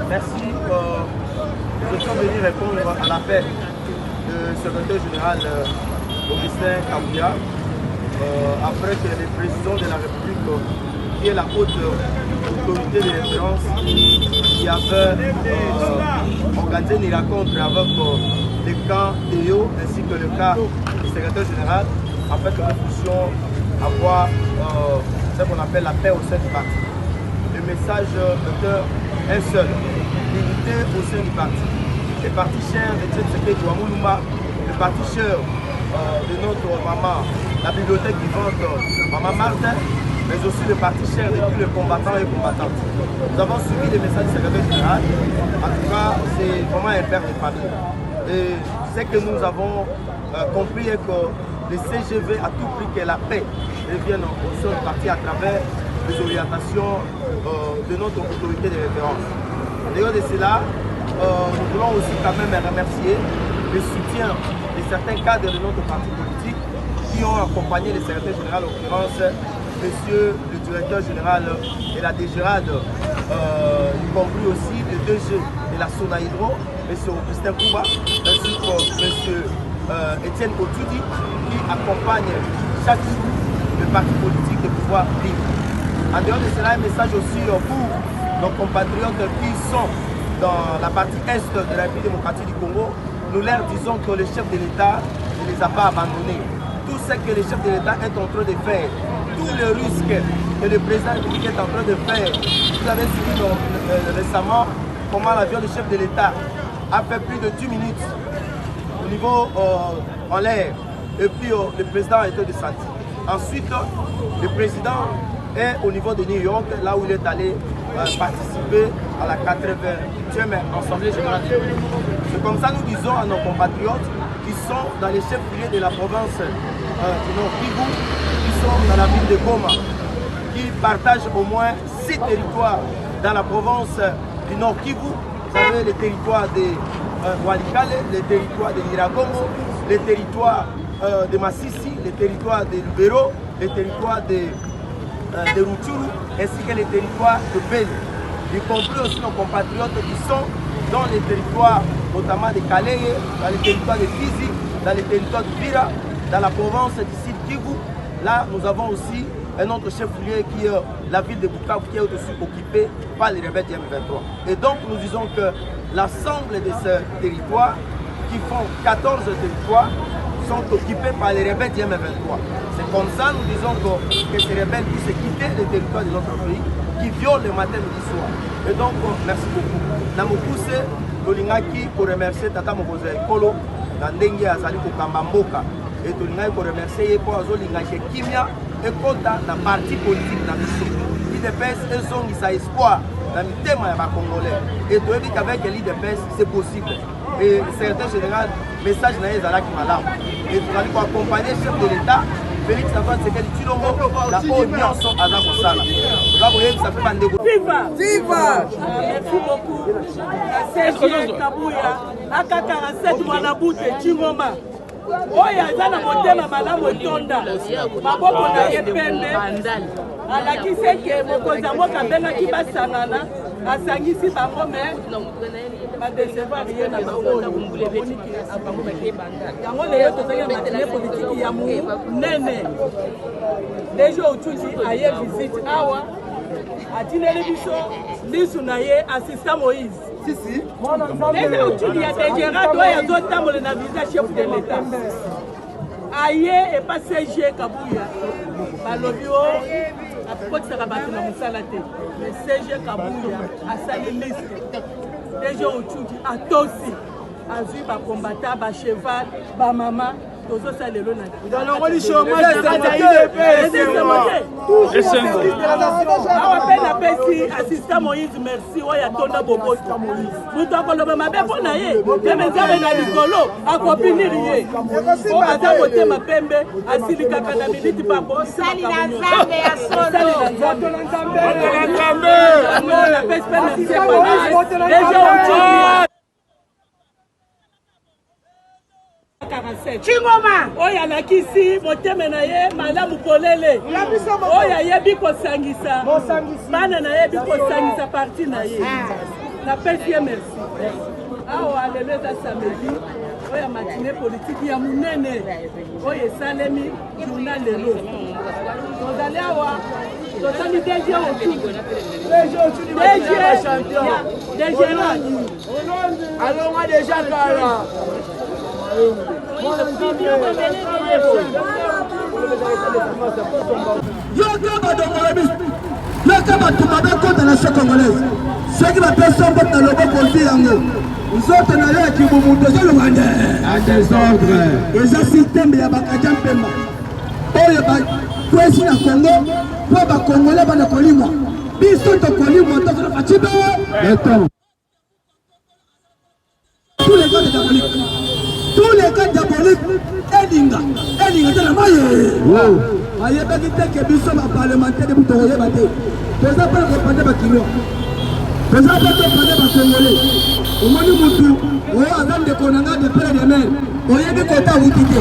Merci. Nous sommes venus répondre à l'appel du secrétaire général Augustin Kabouya après que le président de la République, qui est la haute autorité de référence, qui avait organisé une rencontre avec le camp Théo ainsi que le cas du secrétaire général, afin que nous puissions avoir ce qu'on appelle la paix au sein du parti. Le message était un seul, l'unité au sein du parti. Le parti cher de Tchétséké Douamoulumba, le parti cher de notre maman, la bibliothèque vivante, maman Martin, mais aussi le parti cher de tous les combattants et combattantes. Nous avons suivi les messages du secrétaire général. En tout cas, c'est vraiment un père de famille. Et ce que nous avons compris est que le CGV a tout pris que la paix revienne au sein du parti à travers les orientations de notre autorité de référence. D'ailleurs de cela, nous voulons aussi quand même remercier le soutien de certains cadres de notre parti politique qui ont accompagné le secrétaire général, en l'occurrence, monsieur le directeur général de la DGRAD, y compris aussi le DG de la Sonaïdro, monsieur Augustin Kouba, ainsi que monsieur Étienne Kotoudi, qui accompagne chaque jour le parti politique de pouvoir vivre. En dehors de cela, un message aussi pour nos compatriotes qui sont dans la partie est de la République démocratique du Congo. Nous leur disons que le chef de l'État ne les a pas abandonnés. Tout ce que le chef de l'État est en train de faire, tous les risques que le président est en train de faire. Vous avez suivi récemment comment l'avion du chef de l'État a fait plus de 10 minutes au niveau en l'air. Et puis le président a été descendu. Ensuite, le président est au niveau de New York, là où il est allé participer à la 80e Assemblée générale. C'est comme ça nous disons à nos compatriotes qui sont dans les chefs-lieux de la province du Nord Kivu, qui sont dans la ville de Goma, qui partagent au moins 6 territoires dans la province du Nord Kivu. Vous savez, les territoires de Walikale, les territoires de Nyiragongo, les territoires de Massissi, les territoires de Lubero, les territoires de Rutshuru, ainsi que les territoires de Beni. Y compris aussi nos compatriotes qui sont dans les territoires, notamment de Kaleye, dans les territoires de Fizi, dans les territoires de Bira, dans la province du Sud Kivu. Là, nous avons aussi un autre chef-lieu qui est la ville de Bukavu, qui est aussi occupée par les rebelles du M23. Et donc, nous disons que l'ensemble de ces territoires, qui font 14 territoires, sont occupés par les rebelles du M23. C'est comme ça, nous disons que ces rebelles puissent quitter le territoire de notre pays, qui violent le matin, midi, soir. Et donc, merci beaucoup. Namukuse, Tolingaki, pour remercier Tata Mokoza Ekolo, Nandenge Azali Kokamba Mboka. Et Tolingaki pour remercier pour Azolingaki Kimia, et Kota, dans parti politique, dans le show. L'IDPS, ils ont mis espoir dans le thème de Congolais. Et tu as dit qu'avec l'IDPS, c'est possible. Et le secrétaire général, message n'est pas là qui m'a là. Et tu vas accompagner le chef de l'État. Félix Antoine Tshisekedi Tshilombo, la audience à Zakosala. Viva! Viva! Merci beaucoup. Serge Kabouya, AK-47 Mwanaboute, Chingoma. Oya zana motema malamu etonda. Maboko na ye pembe. Alakise ke mokonza mboka abengaki basangana. Asangisi bango me badecevoir ye na bango. Yango leyo tozali matine politiki ya munene. Dejo Otundi aye visite awa. Atineli biso lisu na ye assistant Moïse. Si. Dejo Otundi ya DGRAD oyo azotambola na visa chef de l'État. Aye et pas CG Kabouya. Balobi o akokisaka bato na mosala te. Mais CG Kabouya asali liste. Dejo Otundi atosi. Azui ba combattant, ba cheval, ba maman. Dans le rôle du chômage, assistant Moïse, merci. Oya tonda bobo Moïse. Nous t'avons le mabe pour naïe. Même si on a l'icolo, à copiner rien. On a d'abord ma pembe, à Silika Kanability Papo. Sali la zambe à solo. La peste déjà Chingoma oya nakisi moteme na ye malamu polele oya yebi kosangisa bana na yebi kosangisa parti na ye napesi ye merci awa lelo eza samedi oyo ya matinée politique ya monene oyo esalemi journal lelo tozali awa tozali DG allons déjà kala yoka bato babekota na se congolaise soki bapesa mbote na loboko ozwi yango nzoto na yo ya kibumutu ezolonga nde désordre eza systeme ya bakaja mpemba oyo bakwesi na congo mpo bakongole bana kolimwa biso tokolimwa tozona facibe eton tous les cas diaboliques tous les cas diaboliques elinga tala maye ayebaki teke biso baparlementaire bu tokoyeba te toza mpe kopande bakinois toza mpe topande bakongole omoni mutu oyo aza ndeko na nga de pere de mer oyebi kota awuti te